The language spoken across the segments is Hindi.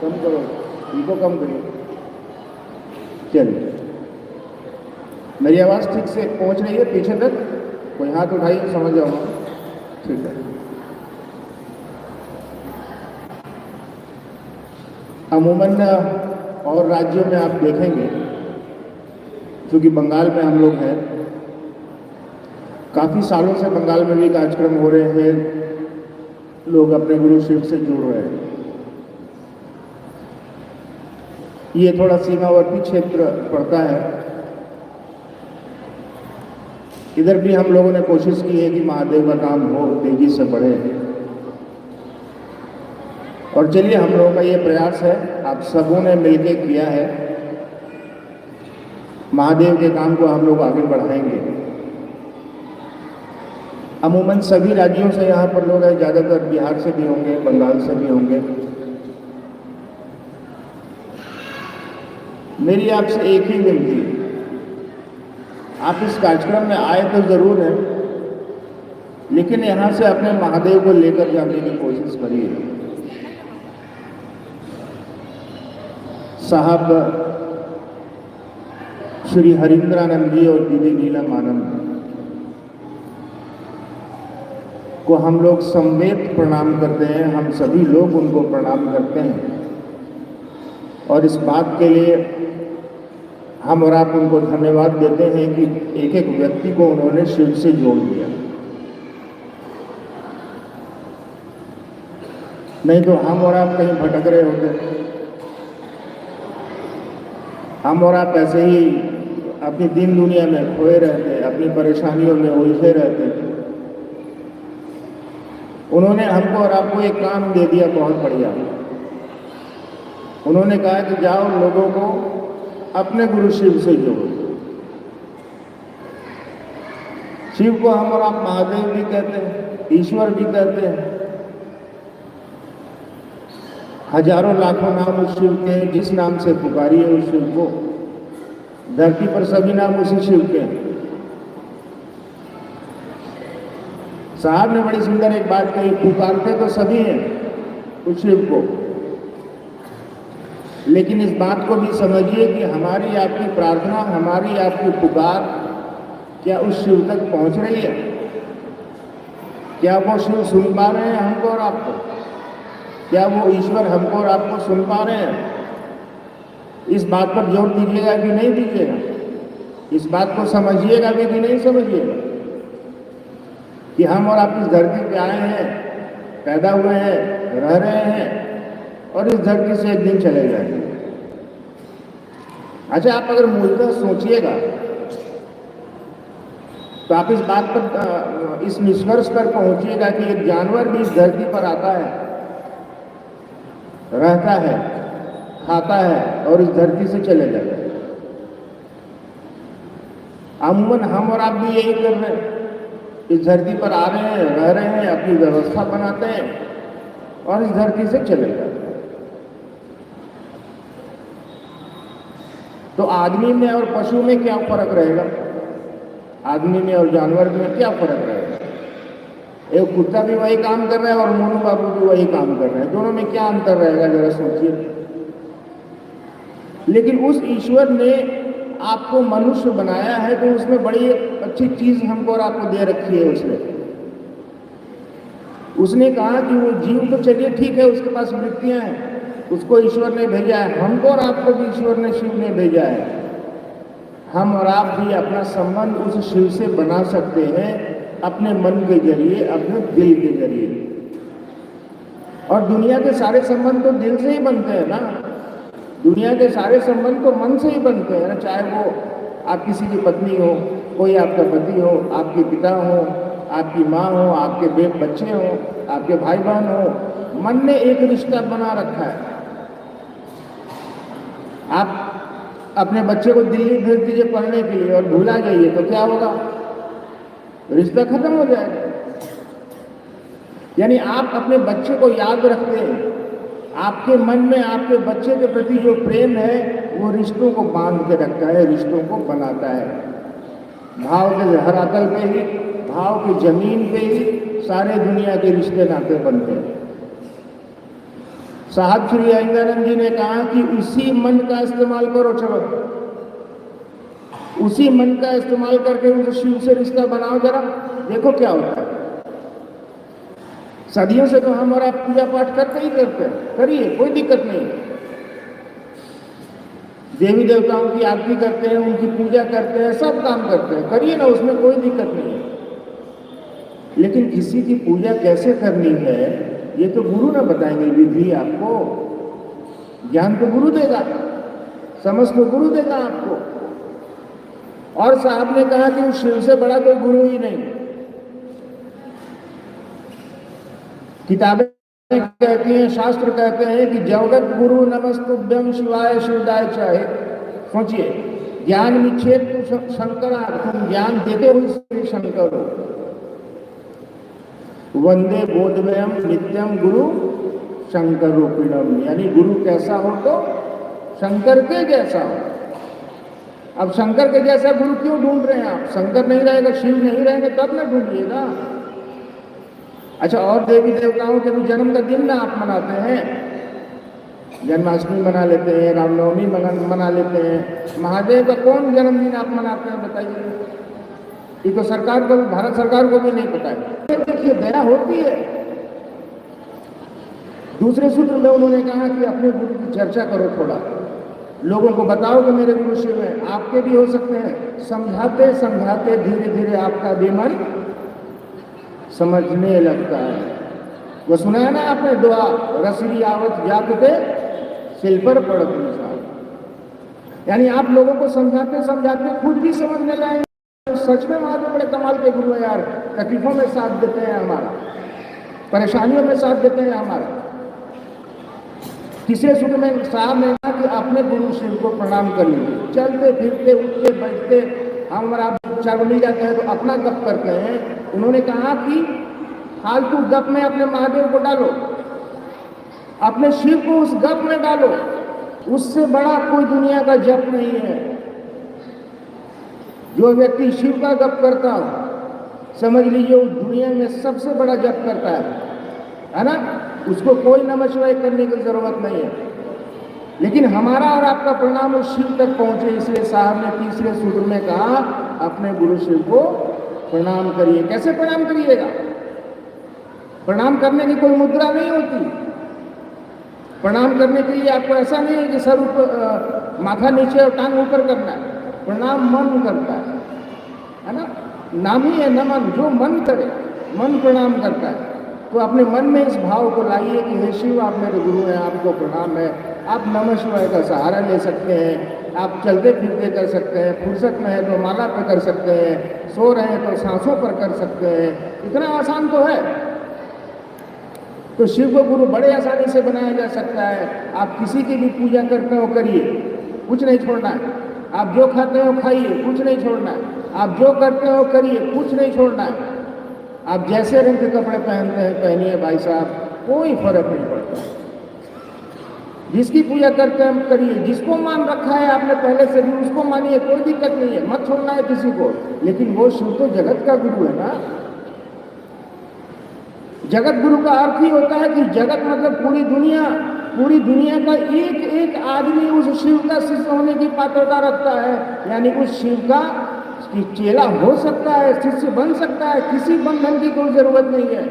कम करो, इनको कम करो। चलिए, मेरी आवाज़ ठीक से पहुंच रही है पीछे तक? कोई हाथ उठाइए, समझ जाऊंगा। ठीक है। अमूमन और राज्यों में आप देखेंगे, क्योंकि बंगाल में हम लोग हैं, काफ़ी सालों से बंगाल में भी कार्यक्रम हो रहे हैं, लोग अपने गुरु शिव से जुड़ रहे हैं। ये थोड़ा सीमावर्ती क्षेत्र पड़ता है। इधर भी हम लोगों ने कोशिश की है कि महादेव का काम हो, तेजी से बढ़े। और चलिए, हम लोगों का ये प्रयास है, आप सबों ने मिलकर किया है, महादेव के काम को हम लोग आगे बढ़ाएंगे। अमूमन सभी राज्यों से यहाँ पर लोग हैं, ज़्यादातर बिहार से भी होंगे, बंगाल से भी होंगे। मेरी आपसे एक ही विनती, आप इस कार्यक्रम में आए तो जरूर है, लेकिन यहाँ से अपने महादेव को लेकर जाने की कोशिश करिए। साहब श्री हरिंद्रानंद जी और दीदी नीलम आनंद को हम लोग संवेद प्रणाम करते हैं, हम सभी लोग उनको प्रणाम करते हैं। और इस बात के लिए हम और आप उनको धन्यवाद देते हैं कि एक एक व्यक्ति को उन्होंने शिव से जोड़ दिया। नहीं तो हम और आप कहीं भटक रहे होते, हम और आप ऐसे ही अपनी दीन दुनिया में खोए रहते, अपनी परेशानियों में उलझे रहते। उन्होंने हमको और आपको एक काम दे दिया बहुत बढ़िया। उन्होंने कहा कि जाओ, लोगों को अपने गुरु शिव से जोड़ो। शिव को हम और आप महादेव भी कहते हैं, ईश्वर भी कहते हैं। हजारों लाखों नाम उस शिव के हैं, जिस नाम से पुकारिए उस शिव को। धरती पर सभी नाम उसी शिव के हैं। साहब ने बड़ी सुंदर एक बात कही, पुकारते तो सभी हैं उस शिव को, लेकिन इस बात को भी समझिए कि हमारी आपकी प्रार्थना, हमारी आपकी पुकार क्या उस शिव तक पहुंच रही है? क्या वो शिव सुन पा रहे हैं हमको और आपको? क्या वो ईश्वर हमको और आपको सुन पा रहे हैं? इस बात पर जोर दीजिएगा कि नहीं दीजिएगा? इस बात को समझिएगा भी कि नहीं समझिएगा कि हम और आप इस धरती पे आए हैं, पैदा हुए हैं, रह रहे हैं और इस धरती से एक दिन चले जाएंगे। अच्छा, आप अगर मूलतः सोचिएगा तो आप इस बात पर, इस निष्कर्ष पर पहुंचिएगा कि एक जानवर भी इस धरती पर आता है, रहता है, खाता है और इस धरती से चले जाता है। अमूमन हम और आप भी यही कर रहे हैं, इस धरती पर आ रहे हैं, रह रहे हैं, अपनी व्यवस्था बनाते हैं और इस धरती से चले जाते हैं। तो आदमी में और पशु में क्या फर्क रहेगा? आदमी में और जानवर में क्या फर्क रहेगा? एक कुत्ता भी वही काम कर रहा है और मोनू बाबू भी वही काम कर रहे हैं, दोनों में क्या अंतर रहेगा जरा सोचिए। लेकिन उस ईश्वर ने आपको मनुष्य बनाया है तो उसमें बड़ी अच्छी चीज हमको और आपको दे रखी है। उसने कहा कि वो जीव तो चलिए ठीक है, उसके पास वृत्तियां हैं, उसको ईश्वर ने भेजा है, हमको और आपको भी ईश्वर ने, शिव ने भेजा है। हम और आप भी अपना संबंध उस शिव से बना सकते हैं, अपने मन के जरिए, अपने दिल के जरिए। और दुनिया के सारे संबंध तो दिल से ही बनते हैं ना, दुनिया के सारे संबंध तो मन से ही बनते हैं ना। चाहे वो आप किसी की पत्नी हो, कोई आपका पति हो, आपके पिता हो, आपकी माँ हो, आपके बच्चे हो, आपके भाई बहन हो, मन ने एक रिश्ता बना रखा है। आप अपने बच्चे को दिल्ली भेज दीजिए पढ़ने के लिए और भूला जाइए तो क्या होगा? रिश्ता खत्म हो जाएगा। यानी आप अपने बच्चे को याद रखते हैं, आपके मन में आपके बच्चे के प्रति जो प्रेम है वो रिश्तों को बांध के रखता है, रिश्तों को बनाता है। भाव के धरातल पे ही, भाव की जमीन पे ही सारे दुनिया के रिश्ते नाते बनते हैं। साहब श्री अहिंदानंद जी ने कहा कि उसी मन का इस्तेमाल करो, चलो उसी मन का इस्तेमाल करके उस शिव से रिश्ता बनाओ, जरा देखो क्या होता है। सदियों से तो हम और आप पूजा पाठ करते ही करते हैं, करिए, कोई दिक्कत नहीं। देवी देवताओं की आरती करते हैं, उनकी पूजा करते हैं, सब काम करते हैं, करिए ना, उसमें कोई दिक्कत नहीं है। लेकिन किसी की पूजा कैसे करनी है ये तो गुरु ना बताएंगे, विधि आपको, ज्ञान तो गुरु देगा, समझ तो गुरु देगा आपको। और साहब ने कहा कि उस शिव से बड़ा कोई गुरु ही नहीं। किताबें कहती हैं, शास्त्र कहते हैं कि जगत गुरु नमस्तुभ्यं शिवाय शिवदाय चाहे। सोचिए, ज्ञान विच्छेद तो शंकरा, तुम ज्ञान देते हो श्री शंकर हो। वंदे बोधमयम नित्यम गुरु शंकर रूपिणम, यानी गुरु कैसा हो तो शंकर के जैसा हो। अब शंकर के जैसा गुरु क्यों ढूंढ रहे हैं आप? शंकर नहीं रहेगा, शिव नहीं रहेंगे तब ना ढूंढिएगा। अच्छा, और देवी देवताओं के भी जन्म का दिन ना आप मनाते हैं, जन्माष्टमी मना लेते हैं, रामनवमी मना लेते हैं, महादेव का कौन जन्मदिन आप मनाते हैं बताइए? ये तो सरकार को, भारत सरकार को भी नहीं पता है। देखिए, दया होती है। दूसरे सूत्र में उन्होंने कहा कि अपने गुरु की चर्चा करो, थोड़ा लोगों को बताओ कि मेरे गुरु शिव हैं, आपके भी हो सकते हैं। समझाते समझाते धीरे धीरे आपका भी मन समझने लगता है। वो सुना है ना आपने दुआ, रसरी आवत जाते सिल पर पड़त निशान, यानी आप लोगों को समझाते समझाते खुद भी समझने लाएंगे। सच में महादेव बड़े कमाल के गुरु है यार, तकलीफों में साथ देते हैं हमारा, परेशानियों में साथ देते हैं हमारा। तीसरे सूत्र में साहब ने कहा कि अपने गुरु शिव को प्रणाम करिए। चलते फिरते उठते बैठते हम और आप चावली जाते हैं तो अपना गप करते हैं। उन्होंने कहा कि फालतू गप में अपने महादेव को डालो, अपने शिव को उस गप में डालो, उससे बड़ा कोई दुनिया का जप नहीं है। जो व्यक्ति शिव का जप करता हो, समझ लीजिए उस दुनिया में सबसे बड़ा जप करता है ना? उसको कोई नमः शिवाय करने की जरूरत नहीं है। लेकिन हमारा और आपका प्रणाम उस शिव तक पहुंचे, इसलिए साहब ने तीसरे सूत्र में कहा अपने गुरु शिव को प्रणाम करिए। कैसे प्रणाम करिएगा? प्रणाम करने की कोई मुद्रा नहीं होती। प्रणाम करने के लिए आपको ऐसा नहीं है कि सर ऊपर, माथा नीचे और टांग ऊपर करना है। प्रणाम मन करता है ना? नाम ही है नमन, जो मन करे, मन प्रणाम करता है। तो अपने मन में इस भाव को लाइए कि हे शिव, आप मेरे गुरु हैं, आपको प्रणाम है। आप नमः शिवाय का सहारा ले सकते हैं, आप चलते फिरते कर सकते हैं, फुर्सत में है तो माला पे कर सकते हैं, सो रहे हैं तो सांसों पर कर सकते हैं। इतना आसान तो है। तो शिव को गुरु बड़े आसानी से बनाया जा सकता है। आप किसी की भी पूजा करते हो करिए, कुछ नहीं छोड़ना है। आप जो खाते हो खाइए, कुछ नहीं छोड़ना है। आप जो करते हो करिए, कुछ नहीं छोड़ना है। आप जैसे रंग के कपड़े पहनते हैं पहनिए भाई साहब, कोई फर्क नहीं पड़ता। जिसकी पूजा करते हैं करिए, जिसको मान रखा है आपने पहले से भी उसको मानिए, कोई दिक्कत नहीं है, मत छोड़ना है किसी को। लेकिन वो शिव तो जगत का गुरु है ना। जगत गुरु का अर्थ ही होता है कि जगत मतलब पूरी दुनिया का एक एक आदमी उस शिव का शिष्य होने की पात्रता रखता है। यानी उस शिव का चेला हो सकता है, शिष्य बन सकता है। किसी बंधन की कोई जरूरत नहीं है,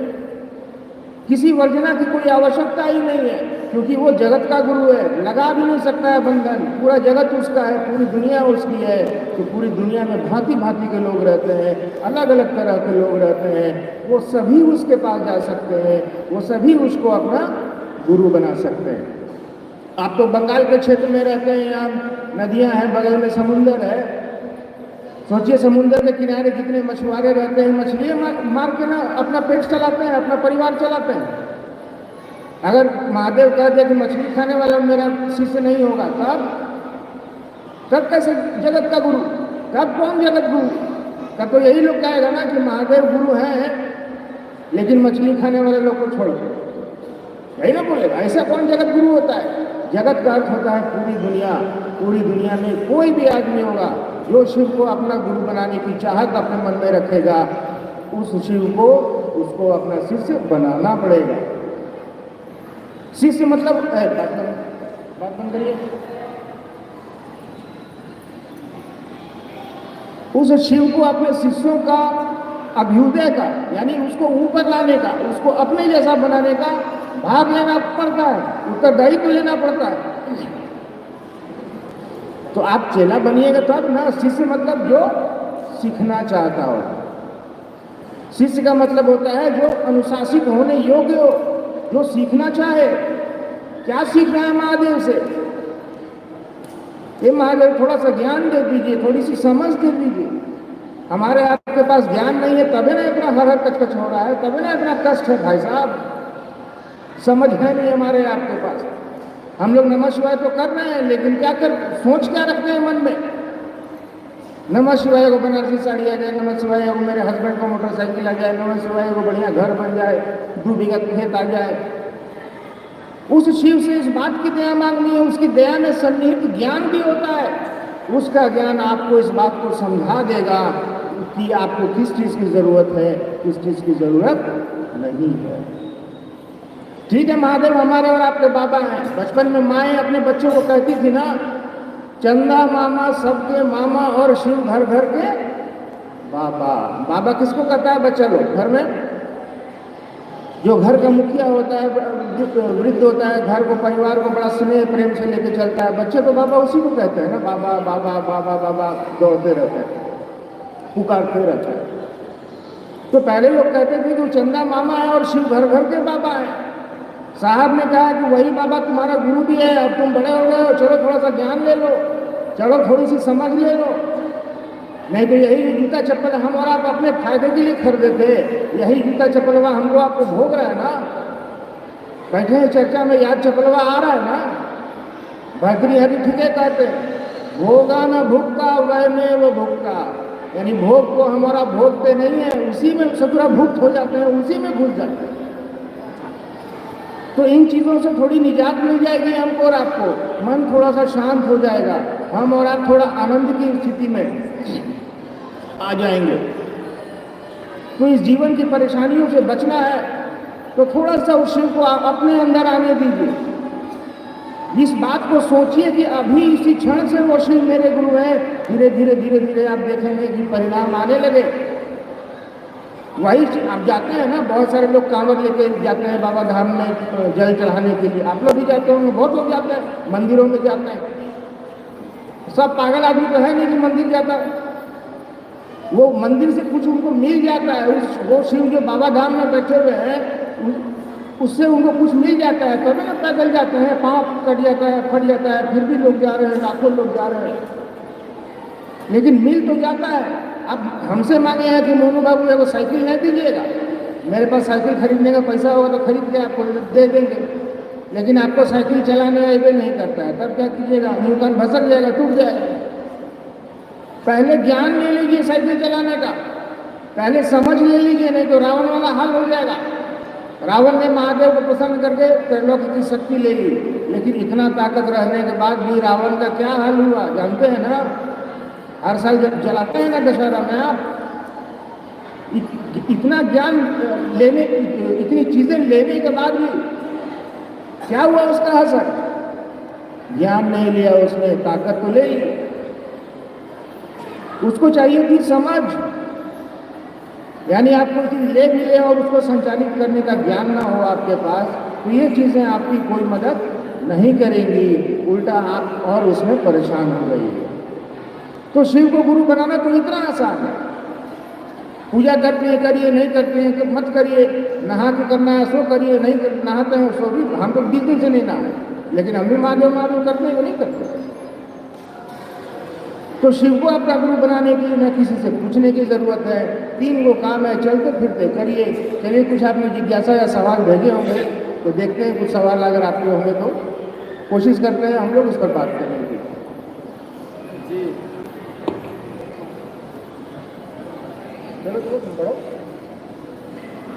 किसी वर्जना की कोई आवश्यकता ही नहीं है, क्योंकि वो जगत का गुरु है। लगा भी नहीं सकता है बंधन, पूरा जगत उसका है, पूरी दुनिया उसकी है। तो पूरी दुनिया में भांति भांति के लोग रहते हैं, अलग अलग तरह के लोग रहते हैं, वो सभी उसके पास जा सकते हैं, वो सभी उसको अपना गुरु बना सकते हैं। आप तो बंगाल के क्षेत्र में रहते हैं, यहाँ नदियाँ हैं, बगल में समुंदर है। सोचिए समुंदर के किनारे जितने मछुआरे रहते हैं, मछलियाँ मार के ना अपना पेट चलाते हैं, अपना परिवार चलाते हैं। अगर महादेव कह दे कि मछली खाने वाला मेरा शिष्य नहीं होगा, तब कैसे जगत का गुरु? तब कौन जगत गुरु? तब तो यही लोग कहेगा ना कि महादेव गुरु हैं, लेकिन मछली खाने वाले लोग को छोड़ दो, यही ना बोलेगा। ऐसा कौन जगत गुरु होता है? जगत का अर्थ होता है पूरी दुनिया। पूरी दुनिया में कोई भी आदमी होगा जो शिव को अपना गुरु बनाने की चाहत अपने मन में रखेगा, उस शिव को उसको अपना शिष्य बनाना पड़ेगा। शिष्य मतलब बात बंद करिए। उस शिव को अपने शिष्यों का अभ्युदय का, यानी उसको ऊपर लाने का, उसको अपने जैसा बनाने का भाग लेना पड़ता है, उत्तरदायित्व लेना पड़ता है। तो आप चेला बनिएगा तब ना। शिष्य मतलब जो सीखना चाहता हो। शिष्य का मतलब होता है जो अनुशासित होने योग्य हो, जो सीखना चाहे। क्या सीख रहा है महादेव से? ये महादेव थोड़ा सा ज्ञान दे दीजिए, थोड़ी सी समझ दे दीजिए। हमारे आपके पास ज्ञान नहीं है तभी ना इतना हर कच हो रहा है, तभी ना इतना कष्ट है भाई साहब। समझ है नहीं हमारे आपके पास। हम लोग नमः शिवाय तो कर रहे हैं, लेकिन क्या कर, सोच क्या रखते हैं मन में? नमः शिवाय को बनारसी साड़ी आ जाए, नमः शिवाय को मेरे हस्बैंड को मोटरसाइकिल आ जाए, नमः शिवाय को बढ़िया घर बन जाए, 2 बीघा खेत आ जाए। उस शिव से इस बात की दया मांगनी है। उसकी दया में सन्निहित ज्ञान भी होता है। उसका ज्ञान आपको इस बात को समझा देगा कि आपको किस चीज की जरूरत है, किस चीज की जरूरत नहीं है। ठीक है, महादेव हमारे और आपके बाबा हैं। बचपन में माएँ अपने बच्चों को कहती थी ना, चंदा मामा सबके मामा और शिव घर घर के बाबा। बाबा किसको कहता है बच्चा लोग? घर में जो घर का मुखिया होता है, वृद्ध होता है, घर को, परिवार को बड़ा स्नेह प्रेम से लेके चलता है। बच्चे तो बाबा उसी को कहते हैं ना, बाबा बाबा बाबा बाबा दौड़ते रहते हैं, पुकारते रहते हैं। तो पहले लोग कहते थे कि चंदा मामा है और शिव घर घर के बाबा है। साहब ने कहा कि वही बाबा तुम्हारा गुरु भी है, अब तुम बड़े हो गए हो, चलो थोड़ा सा ज्ञान ले लो, चलो थोड़ी सी समझ ले लो। नहीं तो यही जूता चप्पल हम और आप अपने फायदे के लिए खरीदे थे, यही जूता चप्पलवा हम लोग आपको भोग रहा है ना। बैठे हैं चर्चा में, याद चप्पलवा आ रहा है ना। भद्री हरि ठीक है कहते हैं, भोगा न भुक्का वह में वो भुक्का, यानी भोग को हमारा भोगते नहीं है, उसी में सतुरा भुक्त हो जाते हैं, उसी में घुस जाते हैं। तो इन चीज़ों से थोड़ी निजात मिल जाएगी हमको और आपको, मन थोड़ा सा शांत हो जाएगा, हम और आप थोड़ा आनंद की स्थिति में आ जाएंगे। तो इस जीवन की परेशानियों से बचना है तो थोड़ा सा उस शिव को आप अपने अंदर आने दीजिए। इस बात को सोचिए कि अभी इसी क्षण से वो शिव मेरे गुरु हैं। धीरे धीरे धीरे धीरे आप देखेंगे कि परिणाम आने लगे। वही आप जाते हैं ना, बहुत सारे लोग कांवड़ लेके जाते हैं बाबा धाम में जल चढ़ाने के लिए। आप लोग भी जाते होंगे, बहुत लोग जाते हैं, मंदिरों में जाते हैं। सब पागल आदमी तो है नहीं कि मंदिर जाता है। वो मंदिर से कुछ उनको मिल जाता है, वो शिव जो बाबा धाम में बैठे हुए हैं उससे उनको कुछ मिल जाता है, तभी ना पैदल जाते हैं, पाँव कट जाता है, फट जाता है, फिर भी लोग जा रहे हैं, लाखों लोग जा रहे हैं, लेकिन मिल तो जाता है। अब हमसे मांगे हैं कि मोनू बाबू एगो साइकिल नहीं दीजिएगा, मेरे पास साइकिल खरीदने का पैसा होगा तो खरीद के आपको दे देंगे, लेकिन आपको साइकिल चलाने अवे नहीं करता है, तब क्या कीजिएगा? मुँह कान भसक जाएगा, टूट जाएगा। पहले ज्ञान ले लीजिए साइकिल चलाने का, पहले समझ ले लीजिए, नहीं तो रावण वाला हाल हो जाएगा। रावण ने महादेव को प्रसन्न करके त्रैलोक की शक्ति ले ली, लेकिन इतना ताकत रहने के बाद भी रावण का क्या हाल हुआ जानते हैं ना? हर साल जब जलाते हैं ना दशहरा में, आप इतना ज्ञान लेने, इतनी चीजें लेने के बाद भी क्या हुआ उसका असर? ज्ञान नहीं लिया उसने, ताकत तो ले ली। उसको चाहिए थी समझ, यानी आप कोई चीज ले भी ले और उसको संचालित करने का ज्ञान ना हो आपके पास, तो ये चीजें आपकी कोई मदद नहीं करेंगी, उल्टा आप और उसमें परेशान हो गई। तो शिव को गुरु बनाना तो इतना आसान है। पूजा करते हैं करिए, नहीं करते हैं तो मत करिए, नहा के करना है सो करिए, नहीं नहाते हैं सो भी, हम तो बिल्कुल से नहीं नहाए, लेकिन हम भी महादेव करते हैं, नहीं करते। तो शिव को अपना गुरु बनाने के लिए न किसी से पूछने की जरूरत है, 3 वो काम है, चलते फिरते करिए। चलिए, कुछ आपने जिज्ञासा या सवाल भेजे होंगे तो देखते हैं, कुछ सवाल अगर आपके होंगे तो कोशिश करते हैं हम लोग उस पर बात करने की। जी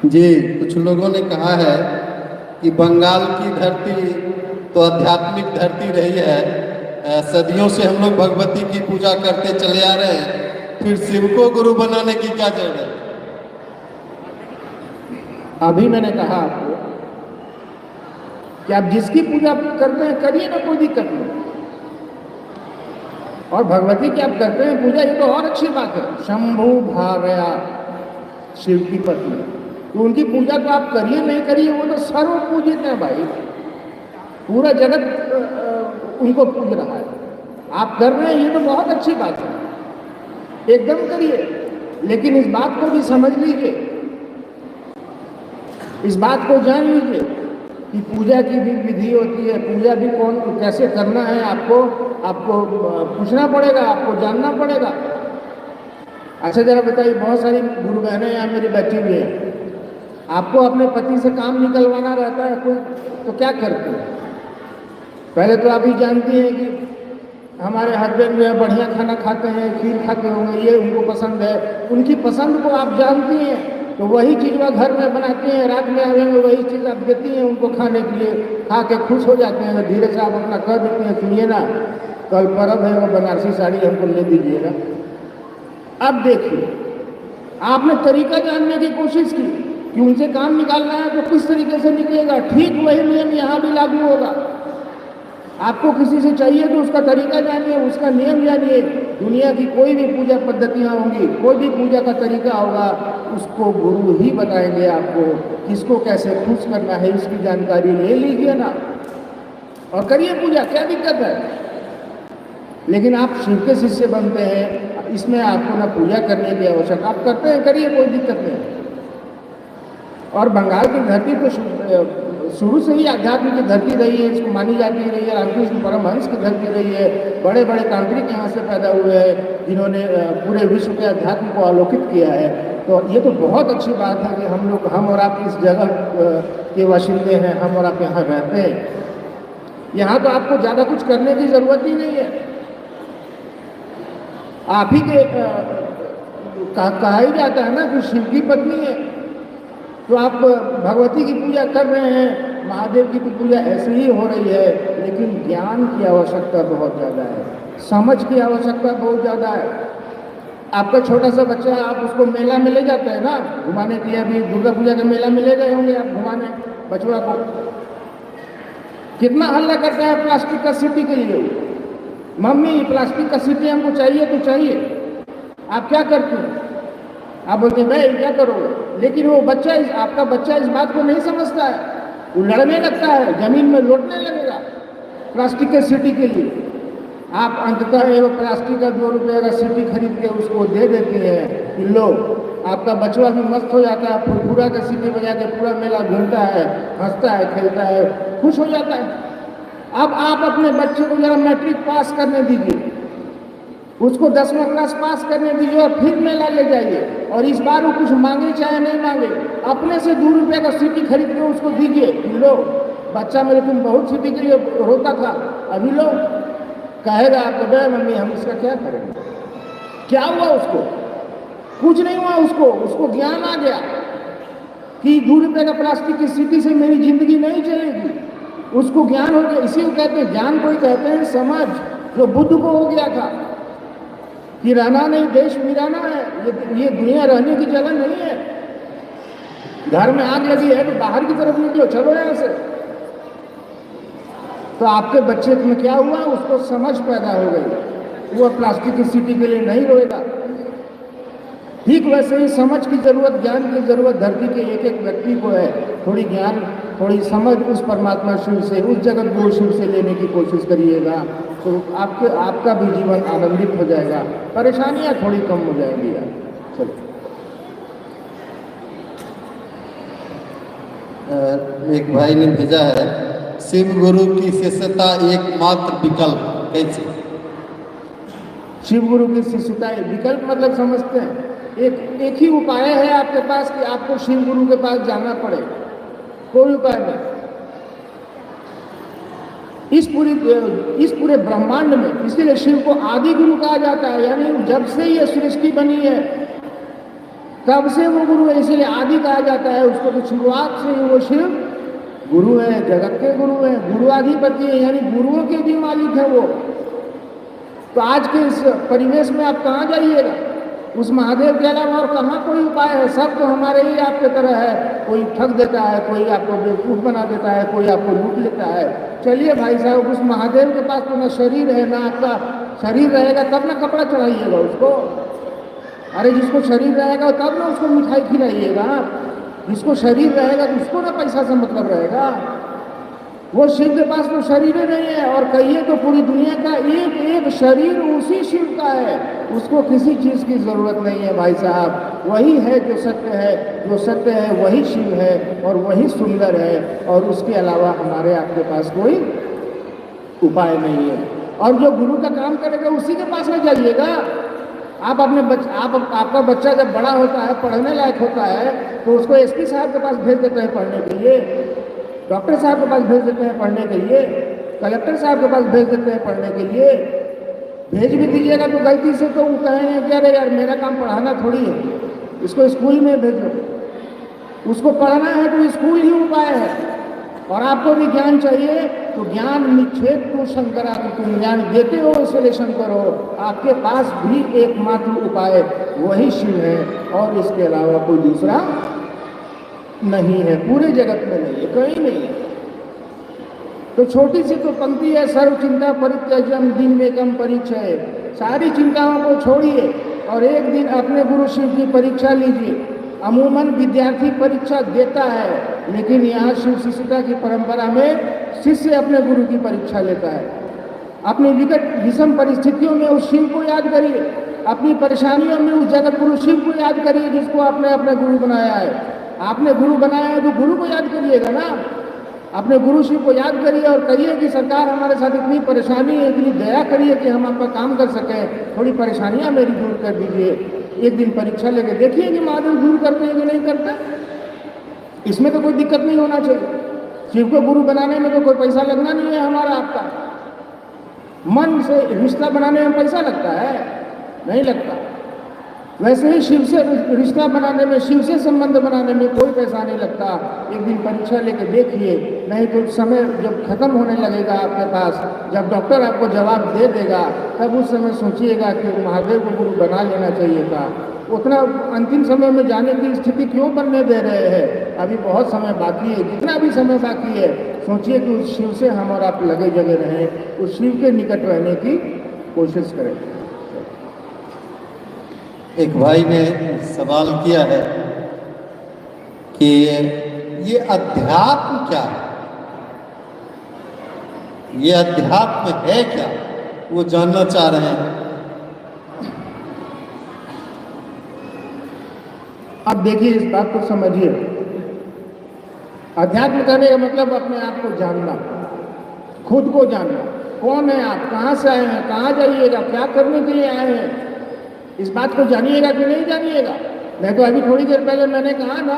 जी, कुछ लोगों ने कहा है कि बंगाल की धरती तो आध्यात्मिक धरती रही है, सदियों से हम लोग भगवती की पूजा करते चले आ रहे हैं, फिर शिव को गुरु बनाने की क्या जरूरत? अभी मैंने कहा आपको कि आप जिसकी पूजा करते हैं करिए ना, कोई दिक्कत नहीं। और भगवती की आप करते हैं पूजा, ये तो और अच्छी बात है। शंभु भार्या, शिव की पत्नी, तो उनकी पूजा तो आप करिए नहीं करिए, वो तो सर्व पूजित है भाई, पूरा जगत उनको पूज रहा है। आप कर रहे हैं ये तो बहुत अच्छी बात है, एकदम करिए। लेकिन इस बात को भी समझ लीजिए, इस बात को जान लीजिए कि पूजा की भी विधि होती है, पूजा भी कौन कैसे करना है आपको पूछना पड़ेगा, आपको जानना पड़ेगा। अच्छा जरा बताइए, बहुत सारी गुरु बहनें यहाँ मेरी बैठी हुई है, आपको अपने पति से काम निकलवाना रहता है कोई, तो क्या करते हैं? पहले तो आप ही जानती हैं कि हमारे हस्बैंड जो है बढ़िया खाना खाते हैं, खीर खाते होंगे, ये उनको पसंद है, उनकी पसंद को आप जानती हैं, तो वही चीज़ वह घर में बनाती हैं, रात में आएंगे वही चीज़ आप देती हैं उनको खाने के लिए, खा के खुश हो जाते हैं। धीरे से आप अपना कह देती हैं, सुनिए ना कल पर्व है, वो बनारसी साड़ी हमको ले दीजिएगा। अब देखिए, आपने तरीका जानने की कोशिश की कि उनसे काम निकालना है तो किस तरीके से निकलेगा, ठीक वही नियम यहाँ भी लागू होगा। आपको किसी से चाहिए तो उसका तरीका जानिए, उसका नियम जानिए। दुनिया की कोई भी पूजा पद्धतियाँ होंगी, कोई भी पूजा का तरीका होगा, उसको गुरु ही बताएंगे आपको, किसको कैसे खुश करना है, इसकी जानकारी ले लीजिए ना और करिए पूजा, क्या दिक्कत है। लेकिन आप शिव के शिष्य बनते हैं, इसमें आपको ना पूजा करने की आवश्यकता, आप करते हैं करिए, कोई दिक्कत नहीं। और बंगाल की धरती तो शुरू से ही आध्यात्म की धरती रही है, इसको मानी जाती रही है, रामकृष्ण परमहंस की धरती रही है, बड़े बड़े तांत्रिक यहाँ से पैदा हुए हैं जिन्होंने पूरे विश्व के अध्यात्म को आलोकित किया है। तो ये तो बहुत अच्छी बात है कि हम और आप इस जगह के बाशिंदे हैं, हम और आप यहाँ रहते हैं। यहाँ तो आपको ज़्यादा कुछ करने की ज़रूरत ही नहीं है, आप ही के कहा ही जाता है ना कि शिव की पत्नी है, तो आप भगवती की पूजा कर रहे हैं, महादेव की पूजा ऐसे ही हो रही है, लेकिन ज्ञान की आवश्यकता बहुत ज़्यादा है, समझ की आवश्यकता बहुत ज़्यादा है। आपका छोटा सा बच्चा है, आप उसको मेला में ले जाते हैं ना घुमाने के लिए, अभी दुर्गा पूजा के मेला में ले गए होंगे आप घुमाने बचवा को, कितना हल्ला करता है प्लास्टिक का सीटी के लिए, मम्मी प्लास्टिक का सीटी हमको चाहिए तो चाहिए। आप क्या करते हैं? आप बोलते हैं भाई क्या करोगे, लेकिन वो बच्चा आपका बच्चा इस बात को नहीं समझता है, वो लड़ने लगता है, जमीन में लौटने लगेगा प्लास्टिक के सीटी के लिए। आप अंततः वो प्लास्टिक का 2 रुपये का सीटी खरीद के उसको दे देते हैं कि लो, आपका बचवा भी मस्त हो जाता है, फुरफुरा का सीटी बजा के पूरा मेला घूमता है, हंसता है, खेलता है, खुश हो जाता है। अब आप अपने बच्चे को जरा मैट्रिक पास करने दीजिए, उसको 10वां क्लास पास करने दीजिए और फिर मेला ले जाइए, और इस बार वो कुछ मांगे चाहे नहीं मांगे, अपने से 2 रुपये का सीटी खरीद के उसको दीजिए, लो बच्चा मेरे तुम बहुत सीटी के लिए रोता था, अभी लो। कहेगा आपको बे मम्मी हम इसका क्या करेंगे, क्या हुआ उसको? कुछ नहीं हुआ उसको ज्ञान आ गया कि 2 रुपये का प्लास्टिक की सीटी से मेरी जिंदगी नहीं चलेगी, उसको ज्ञान हो गया। इसी को कहते हैं ज्ञान, कोई कहते हैं समझ, जो बुद्ध को हो गया था कि रहना नहीं देश मिराना है, ये दुनिया रहने की जगह नहीं है। घर में आग लगी है तो बाहर की तरफ निकलो, चलो यहाँ से। तो आपके बच्चे में क्या हुआ, उसको समझ पैदा हो गई, वो प्लास्टिक की सीटी के लिए नहीं रोएगा। ठीक वैसे ही समझ की जरूरत, ज्ञान की जरूरत धरती के एक एक व्यक्ति को है। थोड़ी ज्ञान, थोड़ी समझ उस परमात्मा शिव से, उस जगत गुरु शिव से लेने की कोशिश करिएगा, तो आपका भी जीवन आनंदित हो जाएगा, परेशानियां थोड़ी कम हो जाएंगी यार। चलो, एक भाई ने भेजा है, शिव गुरु की शिष्यता एकमात्र विकल्प कैसे? शिव गुरु की शिष्यता विकल्प मतलब समझते हैं, एक ही उपाय है आपके पास कि आपको शिव गुरु के पास जाना पड़े, कोई उपाय नहीं। इस पूरे ब्रह्मांड में, इसीलिए शिव को आदि गुरु कहा जाता है, यानी जब से ये सृष्टि बनी है तब से वो गुरु है, इसीलिए आदि कहा जाता है उसको। तो शुरुआत से ही वो शिव गुरु है, जगत के गुरु है, गुरुआधिपति है, यानी गुरुओं के भी मालिक है वो। तो आज के इस परिवेश में आप कहाँ जाइएगा, उस महादेव के अलावा और कहाँ कोई उपाय है? सब तो हमारे ही आपके तरह है, कोई ठग देता है, कोई आपको बेवकूफ़ बना देता है, कोई आपको लूट लेता है। चलिए भाई साहब, उस महादेव के पास तो ना शरीर है, ना आपका शरीर रहेगा तब ना कपड़ा चढ़ाइएगा उसको। अरे जिसको शरीर रहेगा तब ना उसको मिठाई खिलाइएगा, जिसको शरीर रहेगा तो उसको ना पैसा से मतलब रहेगा। वो शिव के पास तो शरीर ही नहीं है, और कहिए तो पूरी दुनिया का एक एक शरीर उसी शिव का है, उसको किसी चीज़ की ज़रूरत नहीं है भाई साहब। वही है जो सत्य है, जो सत्य है वही शिव है और वही सुंदर है, और उसके अलावा हमारे आपके पास कोई उपाय नहीं है। और जो गुरु का काम करेगा उसी के पास में जाइएगा। आप आपका बच्चा जब बड़ा होता है, पढ़ने लायक होता है, तो उसको एसपी साहब के पास भेज देते हैं पढ़ने के लिए, डॉक्टर साहब के पास भेज देते हैं पढ़ने के लिए, कलेक्टर साहब के पास भेज देते हैं पढ़ने के लिए। भेज भी दीजिएगा तो गलती से तो वो कहेंगे कि अरे यार मेरा काम पढ़ाना थोड़ी है, इसको स्कूल में भेजो। उसको पढ़ना है तो स्कूल ही उपाय है। और आपको भी ज्ञान चाहिए तो ज्ञान निक्षेप तो शंकरा तुम ज्ञान देते हो, विश्लेषण करो। आपके पास भी एकमात्र उपाय वही शिव है, और इसके अलावा कोई दूसरा नहीं है, पूरे जगत में नहीं है, कहीं नहीं है। तो छोटी सी तो पंक्ति है, सर्व चिंता परित्यजम दीनमेकम परिचय। सारी चिंताओं को छोड़िए और एक दिन अपने गुरु शिव की परीक्षा लीजिए। अमूमन विद्यार्थी परीक्षा देता है, लेकिन यहाँ शिव शिष्यता की परंपरा में शिष्य अपने गुरु की परीक्षा लेता है। अपनी विकट विषम परिस्थितियों में उस शिव को याद करिए, अपनी परेशानियों में उस जगत गुरु शिव को याद करिए जिसको आपने अपने गुरु बनाया है। आपने गुरु बनाया है तो गुरु को याद करिएगा ना, अपने गुरु शिव को याद करिए और कहिए कि सरकार हमारे साथ इतनी परेशानी है, इतनी दया करिए कि हम आपका काम कर सकें, थोड़ी परेशानियां मेरी दूर कर दीजिए। एक दिन परीक्षा लेके देखिए कि महादेव दूर करते हैं कि नहीं करते। इसमें तो कोई दिक्कत नहीं होना चाहिए। शिव को गुरु बनाने में तो कोई पैसा लगना नहीं है हमारा आपका। मन से रिश्ता बनाने में पैसा लगता है? नहीं लगता। वैसे ही शिव से रिश्ता बनाने में, शिव से संबंध बनाने में कोई पैसा नहीं लगता। एक दिन परीक्षा लेके देखिए, नहीं तो समय जब खत्म होने लगेगा आपके पास, जब डॉक्टर आपको जवाब दे देगा, तब उस समय सोचिएगा कि महादेव को गुरु बना लेना चाहिए था। उतना अंतिम समय में जाने की स्थिति क्यों बनने दे रहे हैं? अभी बहुत समय बाकी है, जितना भी समय बाकी है सोचिए कि उस शिव से हम और आप लगे जगे रहें, उस शिव के निकट रहने की कोशिश करें। एक भाई ने सवाल किया है कि ये अध्यात्म क्या है, ये अध्यात्म है क्या, वो जानना चाह रहे हैं। अब देखिए, इस बात को समझिए। अध्यात्म करने का मतलब अपने आप को जानना, खुद को जानना। कौन है आप, कहाँ से आए हैं, कहाँ जाइएगा, क्या करने के लिए आए हैं, इस बात को जानिएगा कि नहीं जानिएगा। नहीं तो अभी थोड़ी देर पहले मैंने कहा ना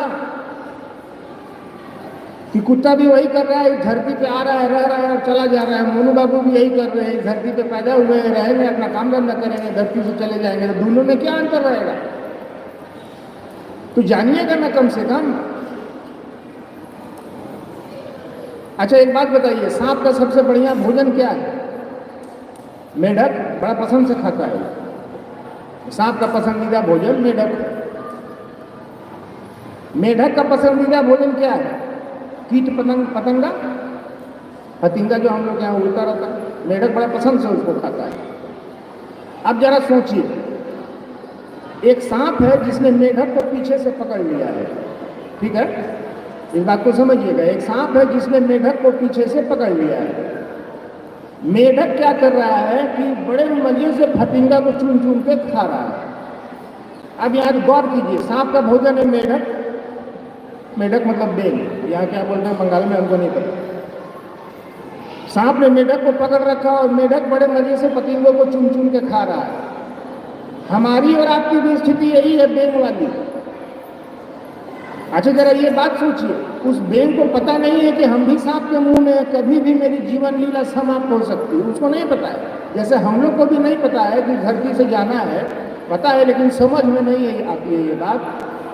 कि कुत्ता भी वही कर रहा है, इस धरती पे आ रहा है, रह रहा है और चला जा रहा है। मोनू बाबू भी यही कर रहे हैं, इस धरती पे पैदा हुए हैं, रहेंगे, अपना काम धंधा करेंगे, धरती से चले जाएंगे। तो दोनों में क्या अंतर रहेगा? तो जानिएगा ना कम से कम। अच्छा एक बात बताइए, सांप का सबसे बढ़िया भोजन क्या है? मेढक बड़ा पसंद से खाता है। सांप का पसंदीदा भोजन मेढक। मेढक का पसंदीदा भोजन क्या है? कीट पतंगा, फतिंगा जो हम लोग यहाँ उड़ता रहता है, मेढक बड़ा पसंद से उसको खाता है। अब जरा सोचिए, एक सांप है जिसने मेढक को पीछे से पकड़ लिया है, ठीक है, इस बात को समझिएगा। एक सांप है जिसने मेढक को पीछे से पकड़ लिया है। मेढक क्या कर रहा है कि बड़े मजे से फतिंगा को चुन चुन के खा रहा है। अब यहाँ गौर कीजिए, सांप का भोजन है मेढक, मेढक मतलब बेंग, यहाँ क्या बोलते हैं बंगाल में हमको नहीं पता। सांप ने मेढक को पकड़ रखा और मेढक बड़े मजे से पतिंगों को चुन चुन के खा रहा है। हमारी और आपकी भी स्थिति यही है, बेंग वाली। अच्छा जरा ये बात सोचिए, उस बेंग को पता नहीं है कि हम भी सांप के मुंह में, कभी भी मेरी जीवन लीला समाप्त हो सकती है, उसको नहीं पता है। जैसे हम लोग को भी नहीं पता है कि धरती से जाना है, पता है लेकिन समझ में नहीं आती है ये बात,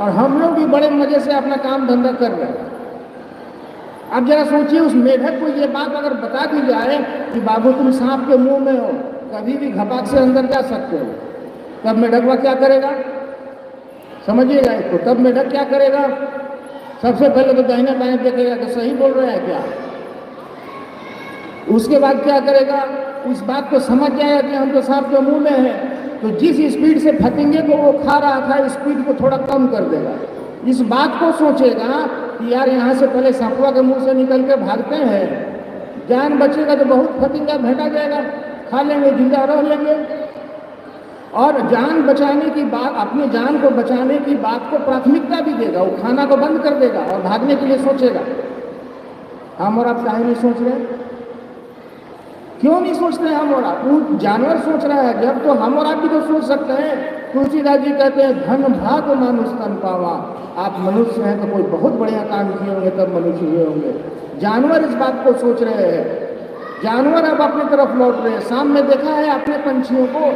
और हम लोग भी बड़े मजे से अपना काम धंधा कर रहे हैं। अब जरा सोचिए, उस मेढक को ये बात अगर बता दी जाए कि बाबू तुम सांप के मुंह में हो, कभी भी घपाक से अंदर जा सकते हो, तब मेढकवा क्या करेगा? समझिएगा इसको, तब मेढक क्या करेगा? सबसे पहले तो दाहिने बाएं देखेगा कि सही बोल रहा है क्या। उसके बाद क्या करेगा? उस बात को समझ जाएगा कि हम तो सांप के मुंह में है, तो जिस स्पीड से फतिंगे को वो खा रहा था स्पीड को थोड़ा कम कर देगा। इस बात को सोचेगा कि यार यहाँ से पहले सांपवा के मुंह से निकल के भागते हैं, जान बचेगा तो बहुत फतिंगा भेटा जाएगा, खा लेंगे, जिंदा रह लेंगे। और जान बचाने की बात, अपनी जान को बचाने की बात को प्राथमिकता भी देगा, वो खाना को बंद कर देगा और भागने के लिए सोचेगा। हम और आप काहे नहीं सोच रहे? क्यों नहीं सोच रहे हम और आप? वो जानवर सोच रहा है, जब तो हम और आप भी तो सोच सकते हैं। तुलसीदास जी कहते हैं धन भाग मानुष तन पावा। आप मनुष्य हैं तो कोई बहुत बढ़िया काम किए होंगे तब मनुष्य हुए होंगे। जानवर इस बात को सोच रहे हैं। जानवर अब अपनी तरफ लौट रहे हैं। शाम में देखा है अपने पंछियों को,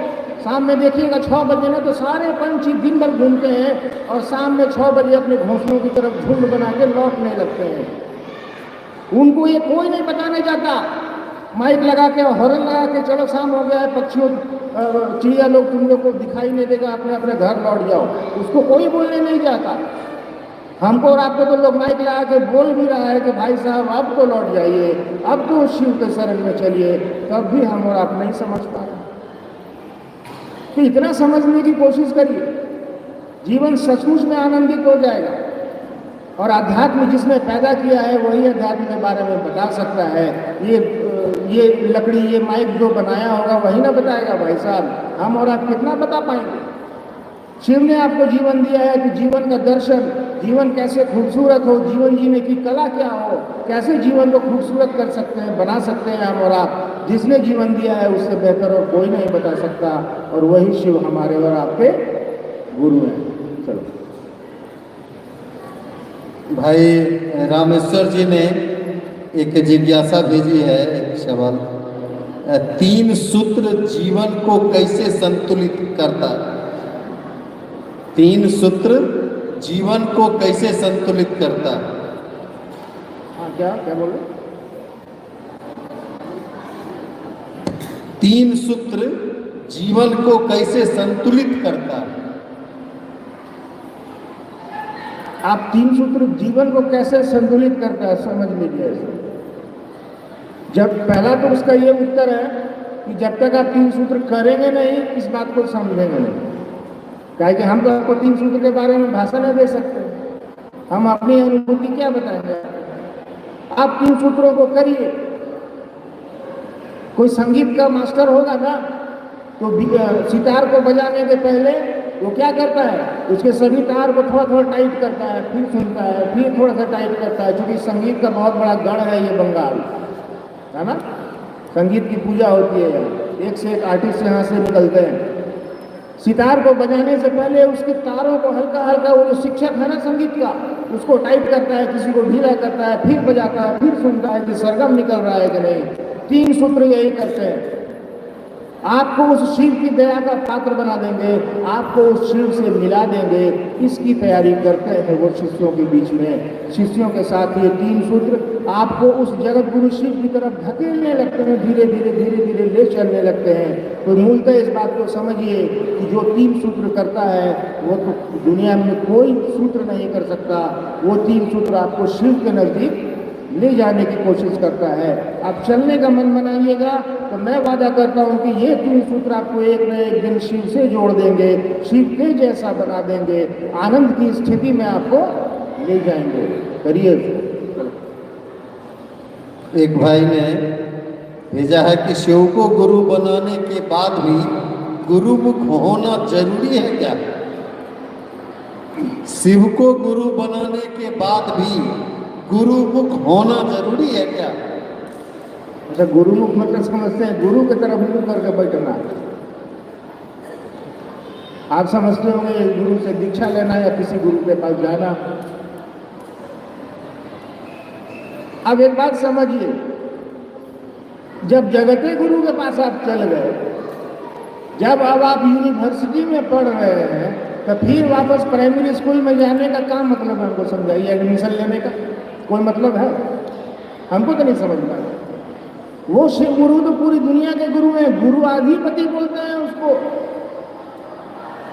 शाम में देखिएगा 6 बजे ना तो सारे पंछी दिन भर घूमते हैं और शाम में 6 बजे अपने घोंसलों की तरफ झुंड बना के लौटने लगते हैं। उनको ये कोई नहीं बताने जाता, माइक लगा के हॉर्न लगा के चलो शाम हो गया है, पक्षियों चिड़िया लोग तुम लोग को दिखाई नहीं देगा, अपने अपने घर लौट जाओ। उसको कोई बोलने नहीं जाता। हमको और आपको तो लोग माइक लगा के बोल भी रहा है कि भाई साहब अब तो लौट जाइए, अब तो शिव के शरण में चलिए, तब भी हम और आप नहीं समझ पा रहे। तो इतना समझने की कोशिश करिए, जीवन सचमुच में आनंदित हो जाएगा। और अध्यात्म जिसने पैदा किया है वही अध्यात्म के बारे में बता सकता है। ये लकड़ी, ये माइक जो बनाया होगा वही ना बताएगा भाई साहब। हम और आप कितना बता पाएंगे? शिव ने आपको जीवन दिया है कि जीवन का दर्शन, जीवन कैसे खूबसूरत हो, जीवन जीने की कला क्या हो, कैसे जीवन को खूबसूरत कर सकते हैं, बना सकते हैं हम और आप। जिसने जीवन दिया है उससे बेहतर और कोई नहीं बता सकता, और वही शिव हमारे और आपके गुरु हैं। चलो भाई रामेश्वर जी ने एक जिज्ञासा भेजी है, एक सवाल। 3 सूत्र जीवन को कैसे संतुलित करता है? 3 सूत्र जीवन को कैसे संतुलित करता है? हाँ, क्या क्या बोले? 3 सूत्र जीवन को कैसे संतुलित करता है? आप 3 सूत्र जीवन को कैसे संतुलित करता है समझ लीजिए। जब पहला तो उसका ये उत्तर है कि जब तक आप 3 सूत्र करेंगे नहीं इस बात को समझेंगे नहीं। काहे कि हम तो आपको 3 सूत्र के बारे में भाषण नहीं दे सकते, हम अपनी अनुभूति क्या बताएंगे। आप 3 सूत्रों को करिए। कोई संगीत का मास्टर होगा ना तो सितार को बजाने के पहले वो क्या करता है, उसके सभी तार को थोड़ा थोड़ा टाइट करता है, फिर सुनता है, फिर थोड़ा सा टाइट करता है। क्योंकि संगीत का बहुत बड़ा गढ़ है ये बंगाल, है ना। संगीत की पूजा होती है यहाँ, एक से एक आर्टिस्ट यहाँ से निकलते हैं। सितार को बजाने से पहले उसके तारों को हल्का हल्का, वो जो शिक्षक है ना संगीत का, उसको टाइट करता है, किसी को ढीला करता है, फिर बजाता है, फिर सुनता है कि सरगम निकल रहा है कि नहीं। 3 सूत्र यही करते हैं। आपको उस शिव की दया का पात्र बना देंगे, आपको उस शिव से मिला देंगे, इसकी तैयारी करते हैं वो शिष्यों के बीच में। शिष्यों के साथ ये 3 सूत्र आपको उस जगत गुरु शिव की तरफ धकेलने लगते हैं, धीरे धीरे धीरे धीरे ले चलने लगते हैं। तो मूलतः इस बात को समझिए कि जो 3 सूत्र करता है वो तो दुनिया में कोई सूत्र नहीं कर सकता। वो 3 सूत्र आपको शिव के नज़दीक ले जाने की कोशिश करता है। आप चलने का मन बनाइएगा तो मैं वादा करता हूँ कि ये 3 सूत्र आपको एक न एक दिन शिव से जोड़ देंगे, शिव के जैसा बना देंगे, आनंद की स्थिति में आपको ले जाएंगे। करिए। एक भाई ने भेजा है कि शिव को गुरु बनाने के बाद भी गुरुमुख होना जरूरी है क्या? शिव को गुरु बनाने के बाद भी गुरुमुख होना जरूरी है क्या? अच्छा, गुरुमुख मतलब समझते हैं गुरु की तरफ मुंह करके बैठना। आप समझते होंगे गुरु से दीक्षा लेना या किसी गुरु के पास जाना। अब एक बात समझिए, जब जगते गुरु के पास आप चल गए, जब अब आप यूनिवर्सिटी में पढ़ रहे हैं, तो फिर वापस प्राइमरी स्कूल में जाने का क्या मतलब है? हमको समझाइए। एडमिशन लेने का कोई मतलब है? हमको तो नहीं समझ में। वो शिव गुरु तो पूरी दुनिया के गुरु हैं, गुरु अधिपति बोलते हैं उसको।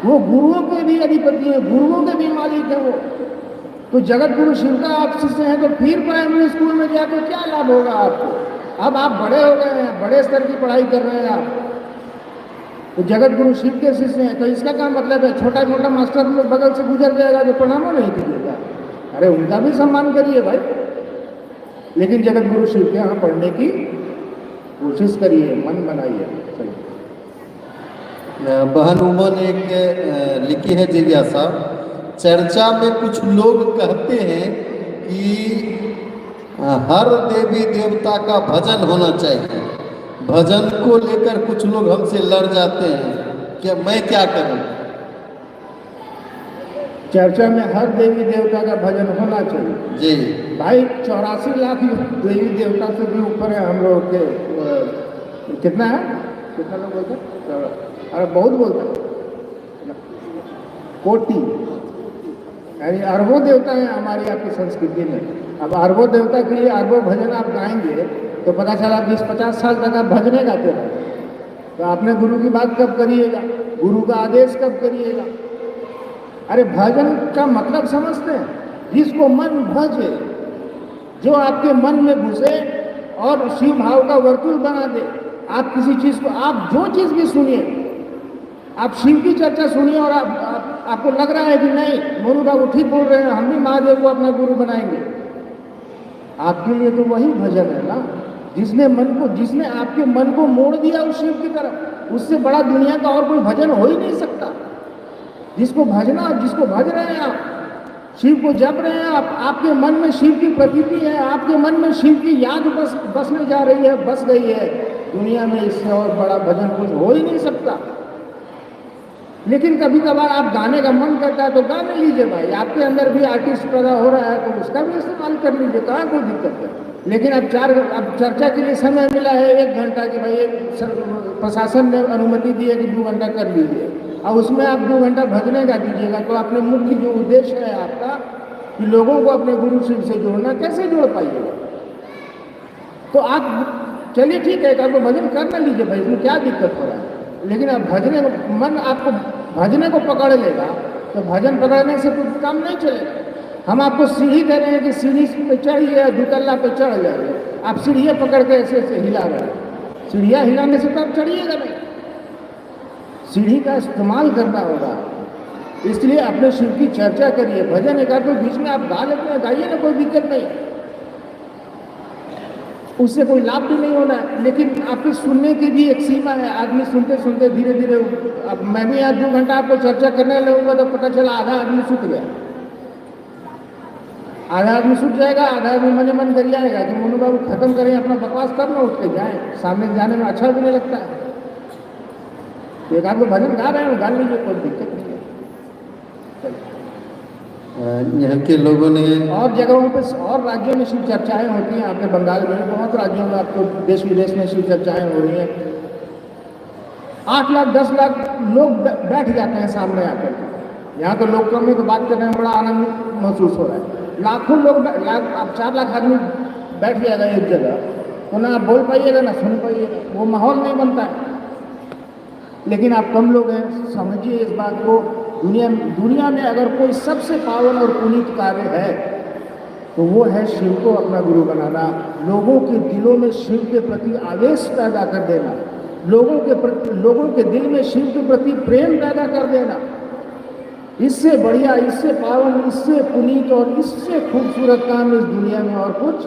वो गुरुओं के भी अधिपति हैं, गुरुओं के भी मालिक हैं वो। तो जगत गुरु शिव का आप शिष्य हैं, तो फिर प्राइमरी स्कूल में जाकर क्या लाभ होगा आपको? अब आप बड़े हो गए हैं, बड़े स्तर की पढ़ाई कर रहे हैं आप, तो जगत गुरु शिव के शिष्य हैं, तो इसका क्या मतलब है? छोटा मोटा मास्टर लोग बगल से गुजर जाएगा तो प्रणाम नहीं कीजिएगा? अरे उनका भी सम्मान करिए भाई, लेकिन जगत गुरु शिव के यहाँ पढ़ने की कोशिश करिए, मन बनाइए। बहन उमा ने एक लिखी है जिज्ञासा, चर्चा में कुछ लोग कहते हैं कि हर देवी देवता का भजन होना चाहिए, भजन को लेकर कुछ लोग हमसे लड़ जाते हैं, क्या मैं क्या करूं? चर्चा में हर देवी देवता का भजन होना चाहिए जी भाई। 84 लाख देवी देवता से भी ऊपर है हम लोग के। कितना है? कितना लोग बोलते हैं? अरे बहुत बोलते हैं, कोटि, यानी अरबों देवता हैं हमारी आपकी संस्कृति में। अब अरबों देवता के लिए अरबों भजन आप गाएंगे तो पता चला 20-50 साल तक आप भजने गाते रहे, तो आपने गुरु की बात कब करिएगा? गुरु का आदेश कब करिएगा? अरे भजन का मतलब समझते हैं? जिसको मन भजे, जो आपके मन में घुसे और शिव भाव का वर्तुल बना दे। आप किसी चीज को, आप जो चीज भी सुनिए, आप शिव की चर्चा सुनिए और आपको लग रहा है कि नहीं मोनू बाबू ठीक बोल रहे हैं, हम भी महादेव को अपना गुरु बनाएंगे, आपके लिए तो वही भजन है ना, जिसने आपके मन को मोड़ दिया उस शिव की तरफ। उससे बड़ा दुनिया का और कोई भजन हो ही नहीं सकता। जिसको भज रहे हैं आप, शिव को जप रहे हैं आप, आपके मन में शिव की प्रतीति है, आपके मन में शिव की याद बसने जा रही है, बस गई है। दुनिया में इससे और बड़ा भजन कुछ हो ही नहीं सकता। लेकिन कभी कभार आप गाने का मन करता है तो गाने लीजिए भाई, आपके अंदर भी आर्टिस्ट पैदा हो रहा है तो उसका भी इस्तेमाल कर लीजिए, कहाँ कोई दिक्कत है। लेकिन अब चर्चा के लिए समय मिला है 1 घंटा की, भाई प्रशासन ने अनुमति दी है कि 2 घंटा कर लीजिए, अब उसमें आप 2 घंटा भजने का दीजिएगा तो अपने मुख्य जो उद्देश्य है आपका कि लोगों को अपने गुरु शिव से जोड़ना, कैसे जोड़ पाइएगा? तो आप चलिए ठीक है, आपको भजन करना लीजिए भाई, इसमें क्या दिक्कत हो रहा है। लेकिन अब मन आपको भजने को पकड़ लेगा तो भजन पकड़ने से कुछ काम नहीं चलेगा। हम आपको सीढ़ी दे रहे हैं कि सीढ़ी पे चढ़िए, 2 तल्ला पे चढ़ जाइए, आप सीढ़ियाँ पकड़ के ऐसे ऐसे हिला रहे हैं, सीढ़ियाँ हिलाने से तो आप चढ़िएगा नहीं, सीढ़ी का इस्तेमाल करना होगा। इसलिए अपने शिव की चर्चा करिए, भजन एक आध बीच में आप गा लेते हैं, गाइए ना, कोई दिक्कत नहीं, उससे कोई लाभ भी नहीं होना है। लेकिन आपके सुनने की भी एक सीमा है, आदमी सुनते सुनते धीरे धीरे, अब मैं भी आज 2 घंटा आपको चर्चा करने लगूंगा तो पता चला आधा आदमी सुत गया, आधा आदमी सुत जाएगा, आधा आदमी मन मन कर जाएगा कि मोनू बाबू खत्म करें अपना बकवास, तब ना उठ के जाए, सामने जाने में अच्छा भी नहीं लगता है। तो एक आपको भजन गा रहे हैं, गा लीजिए, कोई दिक्कत नहीं है। यहाँ के लोगों ने और जगहों पे और राज्यों में शिव चर्चाएं होती हैं, आपके बंगाल में बहुत राज्यों में आपको देश विदेश में शिव चर्चाएं हो रही हैं। 8 लाख 10 लाख लोग बैठ जाते हैं सामने आकर। यहाँ तो लोग कम में तो बात करने में बड़ा आनंद महसूस हो रहा है। लाखों लोग, आप 4 लाख आदमी बैठ जाएगा एक जगह, तो ना आप बोल पाइएगा ना सुन पाइएगा, वो माहौल नहीं बनता है। लेकिन आप कम लोग हैं, समझिए इस बात को। दुनिया में अगर कोई सबसे पावन और पुनीत कार्य है तो वो है शिव को अपना गुरु बनाना, लोगों के दिलों में शिव के प्रति आवेश पैदा कर देना, लोगों के दिल में शिव के प्रति प्रेम पैदा कर देना। इससे बढ़िया, इससे पावन, इससे पुनीत और इससे खूबसूरत काम इस दुनिया में और कुछ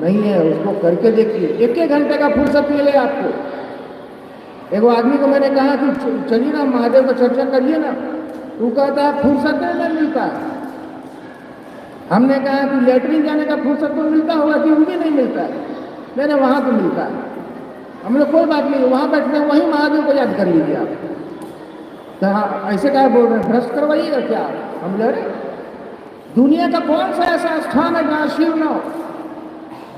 नहीं है। उसको करके देखिए, 1-1 घंटे का फुर्सत मिले आपको। एगो आदमी को मैंने कहा कि चलिए ना महादेव का चर्चा करिए ना, वो कहता है फुर्सत नहीं मिलता है। हमने कहा कि लेटरिन जाने का फुर्सत तो मिलता होगा, कि भी नहीं मिलता है। मैंने वहाँ तो मिलता है। हमने कोई बात नहीं, वहाँ बैठते हैं, वहीं महादेव को याद कर लीजिए आप। तो हाँ, ऐसे क्या बोल रहे हैं, भ्रष्ट करवाइएगा क्या हम लोग? दुनिया का कौन सा ऐसा स्थान है जहाँ शिव न हो?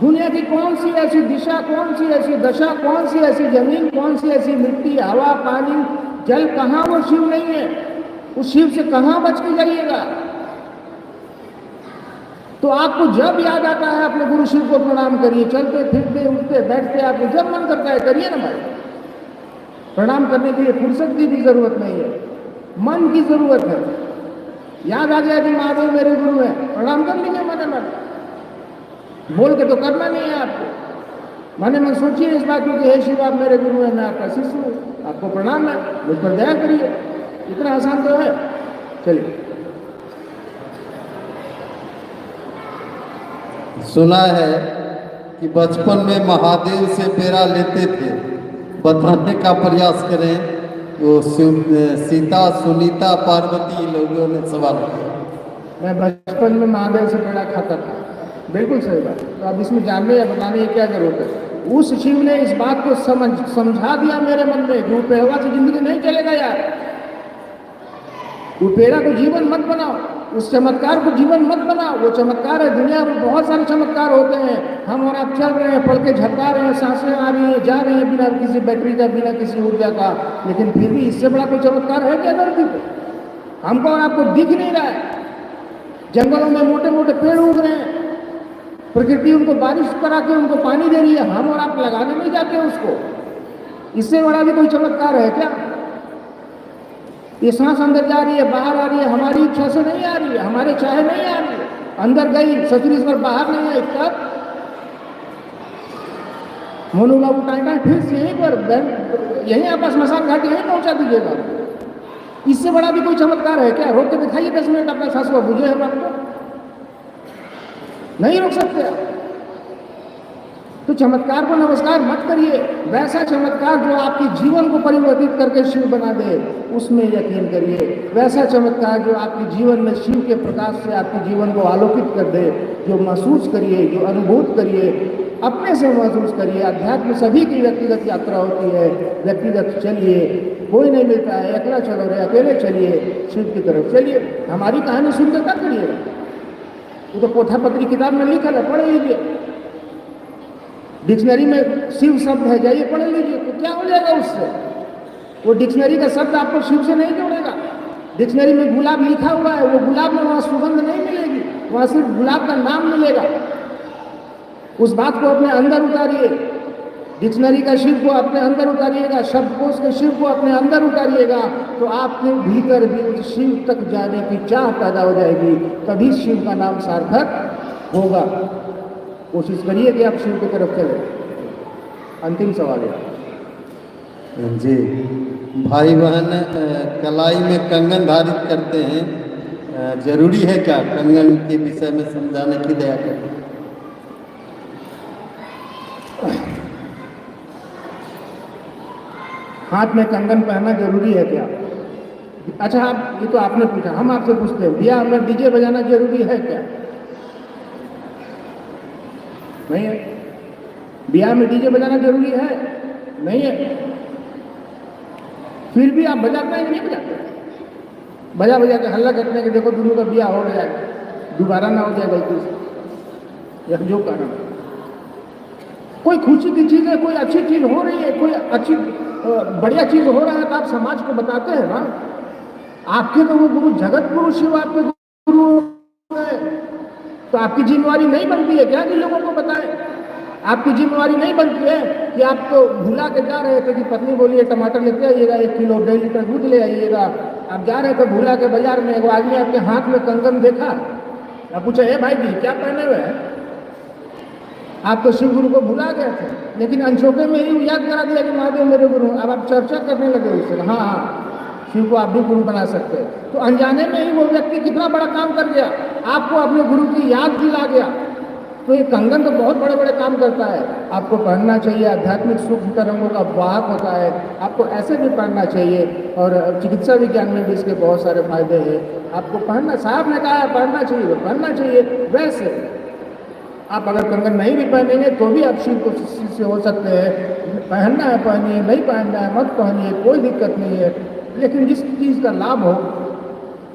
दुनिया की कौन सी ऐसी दिशा, कौन सी ऐसी दशा, कौन सी ऐसी जमीन, कौन सी ऐसी मिट्टी, हवा, पानी, जल, कहाँ वो शिव नहीं है? उस शिव से कहाँ बच के जाइएगा? तो आपको जब याद आता है अपने गुरु शिव को प्रणाम करिए, चलते फिरते उठते बैठते आपको जब मन करता है करिए ना भाई। प्रणाम करने के लिए फुर्सत की भी जरूरत नहीं है। मन की जरूरत है। याद आ गया कि महादेव मेरे गुरु हैं, प्रणाम कर लीजिए मन मन। बोल के तो करना नहीं है आपको, मन मन सोचिए इस बात को कि हे शिव आप मेरे गुरु हैं, मैं आपका शिष्य हूँ, आपको प्रणाम है, मुझ पर दया करिए। इतना आसान तो है। चलिए। सुना है कि बचपन में महादेव से पेड़ा लेते थे, बताने का प्रयास करें। वो सीता सुनीता पार्वती लोगों ने सवाल किया। मैं बचपन में महादेव से पेड़ा खाता था, बिल्कुल सही बात। तो अब इसमें जानने या बताने की क्या जरूरत है। उस शिव ने इस बात को समझा दिया मेरे मन में कि उपेड़ा से जिंदगी नहीं चलेगा यार। उपेड़ा को जीवन मत बनाओ, उस चमत्कार को जीवन मत बनाओ। वो चमत्कार है, दुनिया में बहुत सारे चमत्कार होते हैं। हम और आप चल रहे हैं, पढ़ के झपका रहे हैं, सांसें आ रही हैं, जा रहे हैं बिना किसी बैटरी का, बिना किसी ऊर्जा का, लेकिन फिर भी इससे बड़ा कोई चमत्कार है क्या धरती पे? हमको और आपको दिख नहीं रहा है। जंगलों में मोटे मोटे पेड़ उग रहे हैं, प्रकृति उनको बारिश करा के उनको पानी दे रही है, हम और आप लगाने नहीं जाते उसको। इससे बड़ा भी कोई चमत्कार है क्या? ये सांस अंदर जा रही है, बाहर आ रही है, हमारी इच्छा से नहीं आ रही है, हमारे चाहे नहीं आ रही है, अंदर गई सतरीश्वर बाहर नहीं आई। तब मोनू बाबू टाइम फिर से यहीं पर यहीं आप स्मशान घाट यहीं पहुंचा दीजिएगा। इससे बड़ा भी कोई चमत्कार है क्या? रोक के दिखाइए 10 मिनट अपना सांस को, बुझे हम आपको नहीं रोक सकते आप। तो चमत्कार को नमस्कार मत करिए। वैसा चमत्कार जो आपके जीवन को परिवर्तित करके शिव बना दे, उसमें यकीन करिए। वैसा चमत्कार जो आपके जीवन में शिव के प्रकाश से आपके जीवन को आलोकित कर दे, जो महसूस करिए, जो अनुभूत करिए, अपने से महसूस करिए। अध्यात्म सभी की व्यक्तिगत यात्रा होती है, व्यक्तिगत चलिए, कोई नहीं मिलता है, अकेला चलो रहे, अकेले चलिए, शिव की तरफ चलिए। हमारी कहानी सुनकर क्या करिएगा? वो तो पोथा पत्री किताब में लिखा है, पढ़ लीजिए। डिक्शनरी में शिव शब्द है, जाइए पढ़ लीजिए, तो क्या हो जाएगा उससे? वो डिक्शनरी का शब्द आपको शिव से नहीं जोड़ेगा। डिक्शनरी में गुलाब लिखा हुआ है, वो गुलाब में वहाँ सुगंध नहीं मिलेगी, वहाँ सिर्फ गुलाब का नाम मिलेगा। उस बात को अपने अंदर उतारिए। डिक्शनरी का शिव को अपने अंदर उतारिएगा, शब्दकोश के शिव को अपने अंदर उतारिएगा, तो आपके भीतर भी उस शिव तक जाने की चाह पैदा हो जाएगी। तभी शिव का नाम सार्थक होगा। कोशिश करिए कि आप शिव की तरफ चले। अंतिम सवाल है जी। भाई बहन कलाई में कंगन धारित करते हैं, जरूरी है क्या? कंगन के विषय में समझाने की दया करें। हाथ में कंगन पहनना जरूरी है क्या? अच्छा, आप ये तो आपने पूछा, हम आपसे पूछते हैं, ब्याह में डीजे बजाना जरूरी है क्या? नहीं है। ब्याह में डीजे बजाना जरूरी है? नहीं है। फिर भी आप बजाते हैं कि नहीं बजाते? बजा बजा के हल्ला करते हैं कि देखो दोनों का ब्याह हो गया, दोबारा ना हो जाए गलती से, या जो कारण। कोई खुशी की चीज़ है, कोई अच्छी चीज़ हो रही है, कोई अच्छी बढ़िया चीज़ हो रहा है, तो आप समाज को बताते हैं ना। आपके तो वो गुरु जगत गुरु शिव आपके गुरु है, तो आपकी जिम्मेवारी नहीं बनती है क्या कि लोगों को बताएं? आपकी जिम्मेवारी नहीं बनती है कि आप तो भुला के जा रहे थे कि पत्नी बोलिए टमाटर लेते आइएगा, 1 किलो 1.5 लीटर दूध ले आइएगा। आप जा रहे थे भुला के बाजार में, एगो आदमी आपके हाथ में कंगन देखा, आप पूछा ए भाई जी क्या पहने हुए हैं? आप तो शिव गुरु को भुला गए थे, लेकिन अनछोटे में ही याद करा दिया कि महादेव मेरे गुरु। अब आप चर्चा करने लगे उससे, हाँ हाँ शिव को आप भी गुरु बना सकते हैं। तो अनजाने में ही वो व्यक्ति कितना बड़ा काम कर गया, आपको अपने गुरु की याद दिला गया। तो ये कंगन तो बहुत बड़े बड़े काम करता है। आपको पहनना चाहिए, आध्यात्मिक सुख तरंगों का वाहक होता है, आपको ऐसे भी पहनना चाहिए। और चिकित्सा विज्ञान में भी इसके बहुत सारे फायदे हैं। आपको पहनना, साहब ने कहा है पहनना चाहिए, पहनना चाहिए। वैसे आप अगर कंगन नहीं भी पहनेंगे तो भी आप शिव को से हो सकते हैं। पहनना है पहनिए, नहीं पहनना है मत पहनिए, कोई दिक्कत नहीं है। लेकिन जिस चीज़ का लाभ हो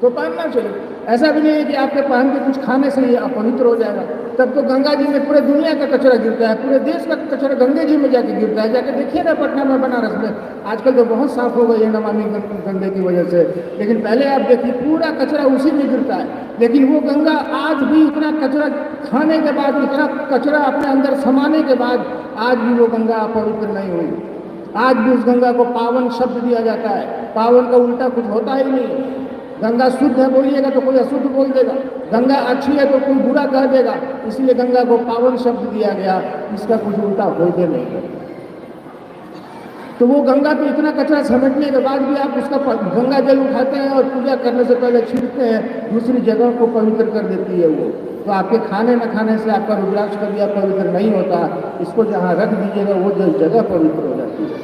तो पहनना चाहिए। ऐसा भी नहीं है कि आपके पहन के कुछ खाने से ही अपवित्र हो जाएगा। तब तो गंगा जी में पूरे दुनिया का कचरा गिरता है, पूरे देश का कचरा गंगा जी में जाके गिरता है। जाके देखिए ना पटना में, बनारस में, आजकल तो बहुत साफ हो गई है नमामि गंगे की वजह से, लेकिन पहले आप देखिए पूरा कचरा उसी में गिरता है। लेकिन वो गंगा आज भी इतना कचरा खाने के बाद, इतना कचरा अपने अंदर समाने के बाद आज भी वो गंगा अपवित्र नहीं हुई। आज भी उस गंगा को पावन शब्द दिया जाता है। पावन का उल्टा कुछ होता ही नहीं। गंगा शुद्ध है बोलिएगा तो कोई अशुद्ध बोल देगा, गंगा अच्छी है तो कोई बुरा कह देगा, इसलिए गंगा को पावन शब्द दिया गया। इसका कुछ उल्टा होते नहीं है। तो वो गंगा पे इतना कचरा समेटने के बाद भी आप उसका गंगा जल उठाते हैं और पूजा करने से पहले छिड़कते हैं, दूसरी जगह को पवित्र कर देती है वो। तो आपके खाने न खाने से आपका रुद्राक्ष कभी पवित्र नहीं होता। इसको जहाँ रख दीजिएगा वो जगह पवित्र हो जाती है।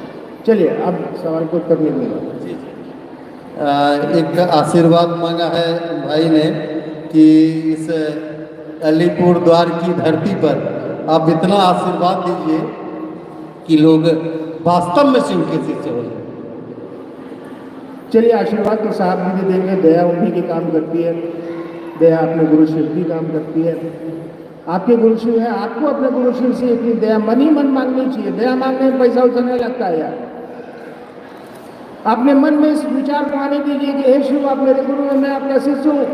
चलिए अब सवाल को करने देंगे। एक आशीर्वाद मांगा है भाई ने कि इस अलीपुर द्वार की धरती पर आप इतना आशीर्वाद दीजिए कि लोग वास्तव में शिव के शिष्य हो जाए। चलिए आशीर्वाद तो साहब जी भी देंगे। दया उन्हीं की काम करती है, दया अपने गुरु शिव की काम करती है। आपके गुरु शिव है, आपको अपने गुरु शिव से इतनी दया मन ही मन मांगनी चाहिए। दया मांगने में पैसा उछलने लगता है यार। अपने मन में इस विचार को आने दीजिए कि हे शिव, आप मेरे गुरु हैं, मैं आपका शिष्य हूँ।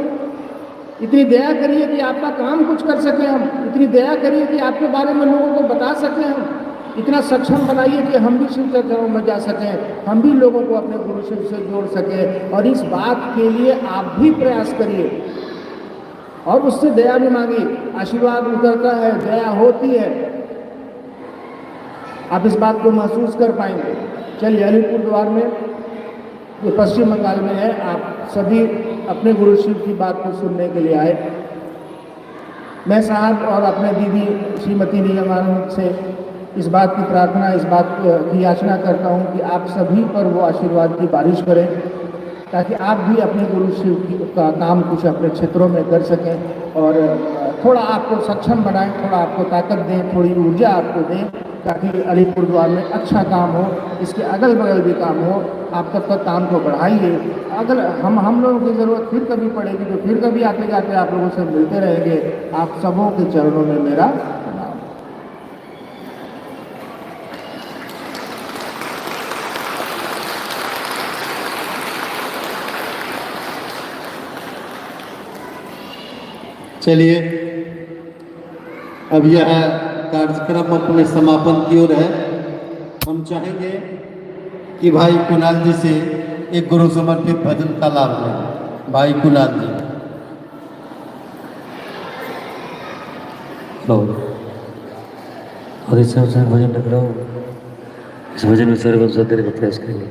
इतनी दया करिए कि आपका काम कुछ कर सकें हम। इतनी दया करिए कि आपके बारे में लोगों को बता सकें हम। इतना सक्षम बनाइए कि हम भी शिव चरणों में जा सकें, हम भी लोगों को अपने गुरु शिव से जोड़ सकें। और इस बात के लिए आप भी प्रयास करिए और उससे दया भी मांगिए। आशीर्वाद उतरता है, दया होती है, आप इस बात को महसूस कर पाएंगे। चलिए अलीपुर द्वार में, जो पश्चिम बंगाल में है, आप सभी अपने गुरु शिव की बात को सुनने के लिए आए। मैं साहब और अपने दीदी श्रीमती नीलम से इस बात की प्रार्थना, इस बात की याचना करता हूँ कि आप सभी पर वो आशीर्वाद की बारिश करें, ताकि आप भी अपने गुरु शिव का काम कुछ अपने क्षेत्रों में कर सकें और थोड़ा आपको सक्षम बनाएं, थोड़ा आपको ताकत दें, थोड़ी ऊर्जा आपको दें, ताकि अलीपुर द्वार में अच्छा काम हो, इसके अगल बगल भी काम हो। आप तब तक काम को बढ़ाइए। अगर हम लोगों की ज़रूरत फिर कभी पड़ेगी तो फिर कभी आते जाते आप लोगों से मिलते रहेंगे। आप सबों के चरणों में मेरा प्रणाम। चलिए अब यह कार्यक्रम अपने समापन की ओर है। हम चाहेंगे कि भाई कुणाल जी से एक गुरु समर्पित भजन का लाभ लें। भाई कुणाल जी। लो और इस समय से भजन लग रहा हूँ। इस भजन में सारे बंदा तेरे का प्रयास करेंगे।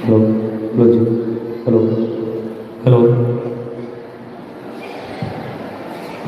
हेलो हेलो जी, हेलो हेलो।